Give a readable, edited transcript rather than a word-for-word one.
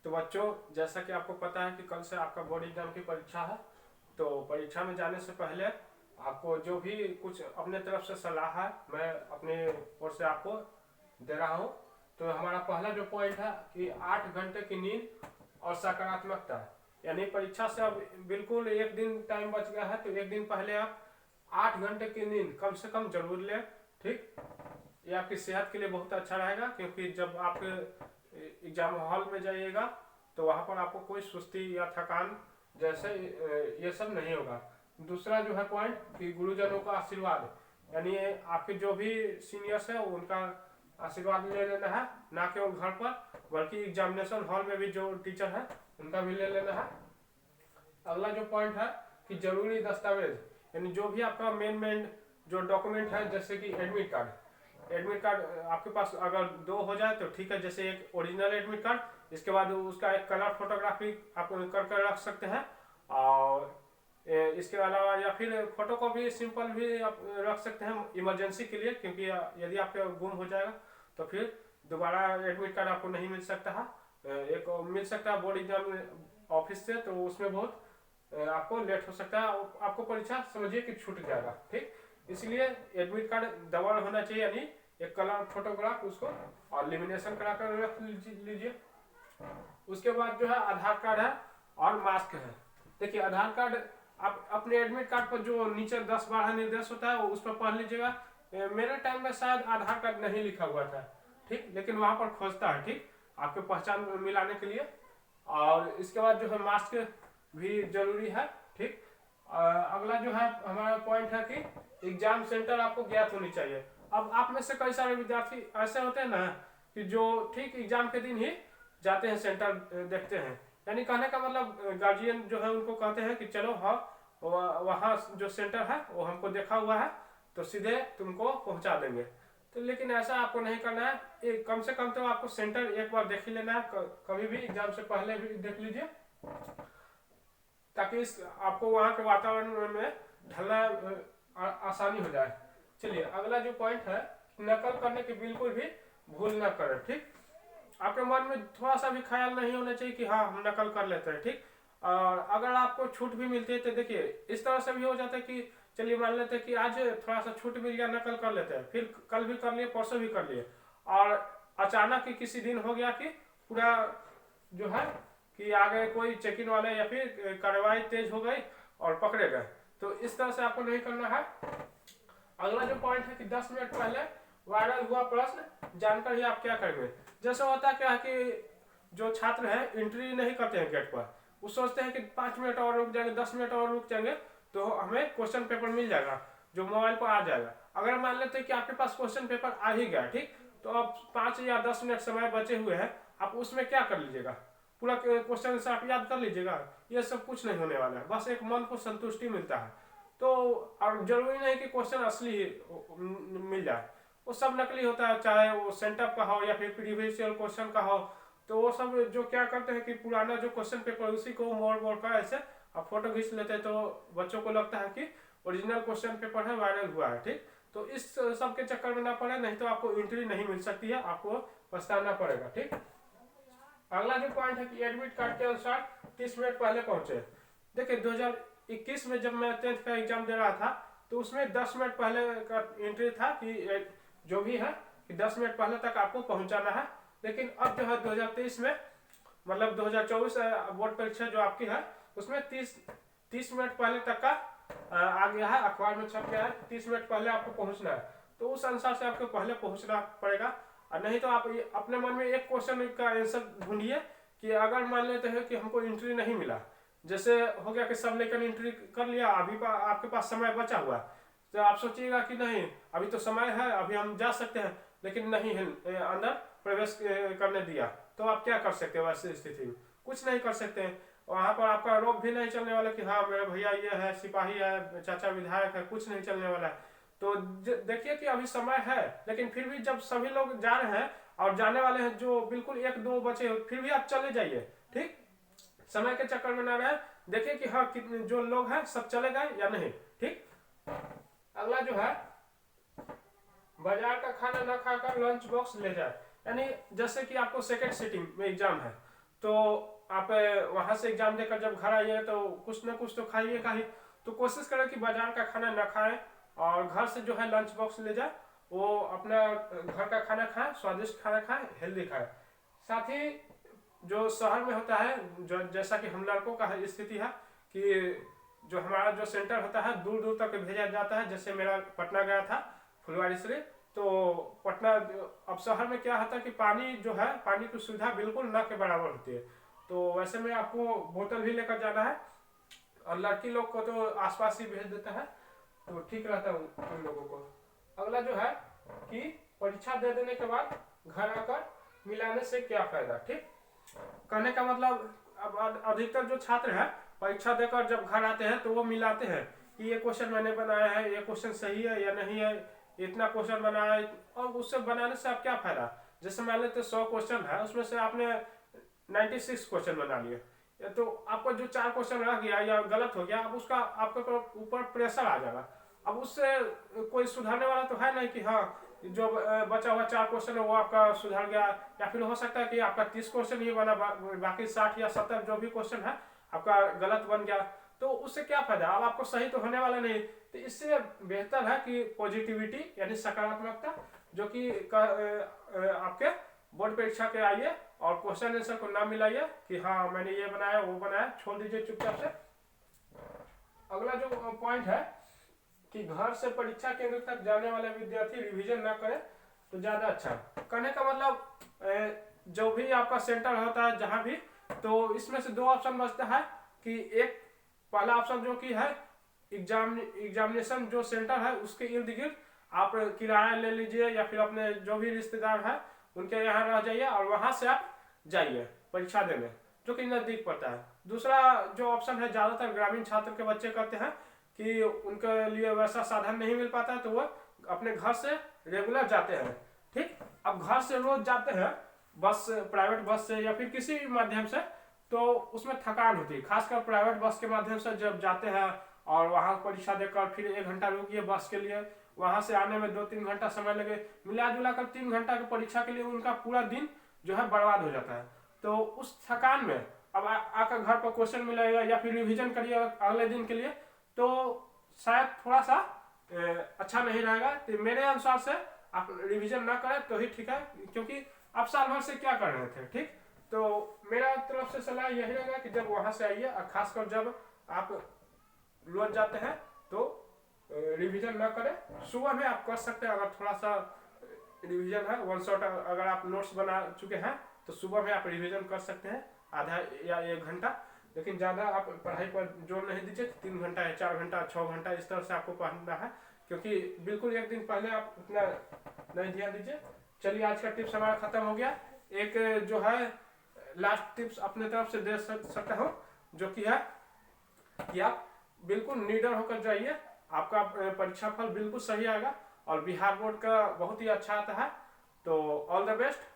तो बच्चों, जैसा कि आपको पता है कि कल से आपका बोर्ड एग्जाम की परीक्षा है, तो परीक्षा में जाने से पहले आपको जो भी कुछ अपने तरफ से सलाह है मैं अपने ओर से आपको दे रहा हूँ। तो हमारा पहला जो पॉइंट है कि 8 घंटे की नींद और सकारात्मकता, यानी परीक्षा से अब बिल्कुल एक दिन टाइम बच गया है, तो एक दिन पहले आप 8 घंटे की नींद कम से कम जरूर लें। ठीक, ये आपकी सेहत के लिए बहुत अच्छा रहेगा, क्योंकि जब आप एग्जाम हॉल में जाइएगा तो वहाँ पर आपको कोई सुस्ती या थकान जैसे ये सब नहीं होगा। दूसरा जो है पॉइंट कि गुरुजनों का आशीर्वाद, यानी आपके जो भी सीनियर्स है उनका आशीर्वाद ले लेना है, ना केवल घर पर बल्कि एग्जामिनेशन हॉल में भी जो टीचर है उनका भी ले लेना है। अगला जो पॉइंट है कि जरूरी दस्तावेज, यानी जो भी आपका मेन जो डॉक्यूमेंट है, जैसे कि एडमिट कार्ड आपके पास अगर 2 हो जाए तो ठीक है, जैसे एक ओरिजिनल एडमिट कार्ड, इसके बाद उसका एक कलर फोटोग्राफी आप कर रख सकते हैं, और इसके अलावा या फिर फोटो कॉपी सिंपल भी आप रख सकते हैं इमरजेंसी के लिए, क्योंकि यदि आपका गुम हो जाएगा तो फिर दोबारा एडमिट कार्ड आपको नहीं मिल सकता है। एक मिल सकता है बोर्ड एग्जाम ऑफिस से, तो उसमें बहुत आपको लेट हो सकता है, आपको परीक्षा समझिए कि छूट जाएगा। ठीक, इसलिए एडमिट कार्ड डबल होना चाहिए, यानी एक कलर फोटोग्राफ उसको और लेमिनेशन करा कर रख लीजिए। उसके बाद जो है आधार कार्ड है और मास्क है। देखिए आधार कार्ड आप अपने एडमिट कार्ड पर जो नीचे 10-12 निर्देश होता है वो उस पर पढ़ लीजिएगा। मेरे टाइम में शायद आधार कार्ड नहीं लिखा हुआ था, ठीक, लेकिन वहां पर खोजता है, ठीक, आपके पहचान मिलाने के लिए। और इसके बाद जो है मास्क भी जरूरी है। ठीक, अगला जो है हमारा पॉइंट है कि एग्जाम सेंटर आपको ज्ञात होनी चाहिए। अब आप में से कई सारे विद्यार्थी ऐसे होते हैं ना कि जो ठीक एग्जाम के दिन ही जाते हैं सेंटर देखते हैं, यानी कहने का मतलब गार्जियन जो है उनको कहते हैं कि चलो हाँ वहाँ जो सेंटर है वो हमको देखा हुआ है तो सीधे तुमको पहुंचा देंगे। तो लेकिन ऐसा आपको नहीं करना है, कम से कम तो आपको सेंटर एक बार देख ही लेना है, कभी भी एग्जाम से पहले भी देख लीजिए, ताकि आपको वहाँ के वातावरण में ढलना आसानी हो जाए। चलिए अगला जो पॉइंट है, नकल करने की बिल्कुल भी भूल ना करें। ठीक, आपके मन में थोड़ा सा भी ख्याल नहीं होना चाहिए कि हाँ हम नकल कर लेते हैं। ठीक, और अगर आपको छूट भी मिलती है तो देखिए इस तरह से भी हो जाता है कि चलिए मान लेते हैं कि आज थोड़ा सा छूट मिल गया, नकल कर लेते हैं, फिर कल भी कर लिए, परसों भी कर लिए, और अचानक ही किसी दिन हो गया कि पूरा जो है कि आगे कोई चेकिंग वाले या फिर कार्रवाई तेज हो गई और पकड़े गए। तो इस तरह से आपको नहीं करना है। अगला जो पॉइंट है कि 10 मिनट पहले वायरल हुआ प्रश्न जानकर ही आप क्या करेंगे। जैसे होता क्या है कि जो छात्र है एंट्री नहीं करते हैं गेट पर, वो सोचते हैं कि 5 मिनट और रुक जाएंगे, 10 मिनट और रुक जाएंगे तो हमें क्वेश्चन पेपर मिल जाएगा जो मोबाइल पर आ जाएगा। अगर मान लेते हैं कि आपके पास क्वेश्चन पेपर आ ही गया, ठीक, तो अब 5 या 10 मिनट समय बचे हुए हैं, आप उसमें क्या कर लीजिएगा, पूरा क्वेश्चन से आप याद कर लीजिएगा। ये सब कुछ नहीं होने वाला है, बस एक मन को संतुष्टि मिलता है। तो और जरूरी नहीं कि क्वेश्चन असली मिल जाए, वो सब नकली होता है, चाहे वो सेंटअप का हो या फिर प्रीवियस ईयर क्वेश्चन का हो। तो वो सब जो क्या करते हैं कि पुराना जो क्वेश्चन पेपर उसी को मोड़ मोड़ कर ऐसे आप फोटो खींच लेते हैं, तो बच्चों को लगता है कि ओरिजिनल क्वेश्चन पेपर है, वायरल हुआ है। ठीक, तो इस सब के चक्कर में ना पड़े, नहीं तो आपको एंट्री नहीं मिल सकती है, आपको पछताना पड़ेगा। ठीक, अगला जो पॉइंट है कि एडमिट कार्ड के अनुसार 30 मिनट पहले पहुंचे। देखिए 2021 में जब मैं 10th का एग्जाम दे रहा था तो उसमें 10 मिनट पहले का एंट्री था कि जो भी है कि 10 मिनट पहले तक आपको पहुंचाना है। लेकिन अब जो है 2023 में, मतलब 2024 बोर्ड परीक्षा जो आपकी है उसमें 30 मिनट पहले तक का आ गया है, अखबार में छप गया है, 30 मिनट पहले आपको पहुंचना है। तो उस अनुसार से आपको पहले पहुंचना पड़ेगा, और नहीं तो आप अपने मन में एक क्वेश्चन का आंसर ढूंढिए कि अगर मान लेते हैं कि हमको एंट्री नहीं मिला, जैसे हो गया कि सब लेकर एंट्री कर लिया, अभी आपके पास समय बचा हुआ, तो आप सोचिएगा कि नहीं अभी तो समय है, अभी हम जा सकते हैं, लेकिन नहीं है अंदर प्रवेश करने दिया, तो आप क्या कर सकते हैं वैसी स्थिति में? कुछ नहीं कर सकते हैं। वहां पर आपका रोक भी नहीं चलने वाला कि हाँ मेरा भैया ये है, सिपाही है, चाचा विधायक है, कुछ नहीं चलने वाला है। तो देखिए कि अभी समय है, लेकिन फिर भी जब सभी लोग जा रहे हैं और जाने वाले हैं जो बिल्कुल 1-2 बचे, फिर भी आप चले जाइए। ठीक, समय के चक्कर में ना रहे, देखिए कि हाँ कितने जो लोग हैं सब चले गए या नहीं। ठीक, अगला जो है बाजार का खाना ना खाकर लंच बॉक्स ले जाए, यानी जैसे कि आपको सेकंड सिटिंग में एग्जाम है तो आप वहाँ से एग्जाम देकर जब घर आइए तो कुछ ना कुछ तो खाइएगा ही। तो कोशिश करें कि बाजार का खाना ना खाएं और घर से जो है लंच बॉक्स ले जाए, वो अपना घर का खाना खाएं, स्वादिष्ट खाना खाएं, हेल्दी खाएं। साथ ही जो शहर में होता है, जो जैसा कि हम लड़कों का स्थिति है कि जो हमारा जो सेंटर होता है दूर दूर तक भेजा जाता है। जैसे मेरा पटना गया था फुलवारी से, तो पटना अब शहर में क्या होता है कि पानी जो है, पानी की सुविधा बिल्कुल न के बराबर होती है। तो वैसे में आपको बोतल भी लेकर जाना है और लड़की लोग को तो आसपास ही भेज देता है, तो ठीक रहता है उन लोगों को। अगला जो है कि परीक्षा दे देने के बाद घर आकर मिलाने से क्या फायदा। ठीक, कहने का मतलब अब अधिकतर जो छात्र है परीक्षा देकर जब घर आते हैं तो वो मिलाते हैं कि ये क्वेश्चन मैंने बनाया है, ये क्वेश्चन सही है या नहीं है, इतना क्वेश्चन बनाया है। और उससे बनाने से आप क्या फायदा। जैसे मान लेते 100 क्वेश्चन है, उसमें से आपने 96 क्वेश्चन बना लिए, तो आपको जो 4 क्वेश्चन रह गया या गलत हो गया, अब उसका आपके ऊपर प्रेशर आ जाएगा। अब उससे कोई सुधारने वाला तो है नहीं कि हाँ जो बचा हुआ 4 क्वेश्चन है वो आपका सुधर गया, या फिर हो सकता है कि आपका 30 क्वेश्चन ही बना, बाकी 60 या 70 जो भी क्वेश्चन है आपका गलत बन गया। तो उससे क्या फायदा, अब आपको सही तो होने वाला नहीं। तो इससे बेहतर है कि पॉजिटिविटी यानी सकारात्मकता, जो कि आपके बोर्ड परीक्षा के आइए और क्वेश्चन आंसर को ना मिलाइए कि हाँ मैंने ये बनाया वो बनाया, छोड़ दीजिए चुपचाप से। अगला जो पॉइंट है कि घर से परीक्षा केंद्र तक जाने वाले विद्यार्थी रिवीजन ना करें तो ज्यादा अच्छा। कहने का मतलब जो भी आपका सेंटर होता है जहां भी, तो इसमें से 2 ऑप्शन बचता है कि एक पहला ऑप्शन जो कि है एग्जामिनेशन जो सेंटर है उसके इर्द गिर्द आप किराया ले लीजिए या फिर अपने जो भी रिश्तेदार है उनके यहाँ रह जाइए और वहां से आप जाइए परीक्षा देने, जो कि नजदीक पड़ता है। दूसरा जो ऑप्शन है ज्यादातर ग्रामीण छात्र के बच्चे करते हैं कि उनके लिए वैसा साधन नहीं मिल पाता है, तो वो अपने घर से रेगुलर जाते हैं। ठीक, अब घर से रोज जाते हैं बस, प्राइवेट बस से या फिर किसी भी माध्यम से, तो उसमें थकान होती है। खासकर प्राइवेट बस के माध्यम से जब जाते हैं और वहां परीक्षा देकर फिर 1 घंटा रुकिए बस के लिए, वहां से आने में 2-3 घंटा समय लगे, मिला जुला कर 3 घंटा की परीक्षा के लिए उनका पूरा दिन जो है बर्बाद हो जाता है। तो उस थकान में अब आकर घर पर क्वेश्चन मिलेगा या फिर रिविजन करिए अगले दिन के लिए, तो शायद थोड़ा सा अच्छा नहीं रहेगा। तो मेरे अनुसार से आप रिवीजन ना करें तो ही ठीक है, क्योंकि आप साल भर से क्या कर रहे थे। ठीक, तो मेरा तरफ से सलाह यही रहेगा कि जब वहां से आइए, खासकर जब आप रोज जाते हैं तो रिवीजन ना करें। सुबह में आप कर सकते हैं, अगर थोड़ा सा रिवीजन है, 1 शॉट अगर आप नोट्स बना चुके हैं तो सुबह में आप रिवीजन कर सकते हैं आधा या 1 घंटा। लेकिन ज़्यादा आप पढ़ाई पर जोर नहीं दीजिए, 3 घंटा या 4 घंटा 6 घंटा इस तरह से आपको पढ़ना है, क्योंकि बिल्कुल 1 दिन पहले आप उतना नहीं ध्यान दीजिए। चलिए, आज का टिप्स हमारा खत्म हो गया। एक जो है लास्ट टिप्स अपने तरफ से दे सकता हूँ, जो कि है कि आप बिल्कुल निडर होकर जाइए, आपका परीक्षा फल बिल्कुल सही आएगा और बिहार बोर्ड का बहुत ही अच्छा आता है। तो ऑल द बेस्ट।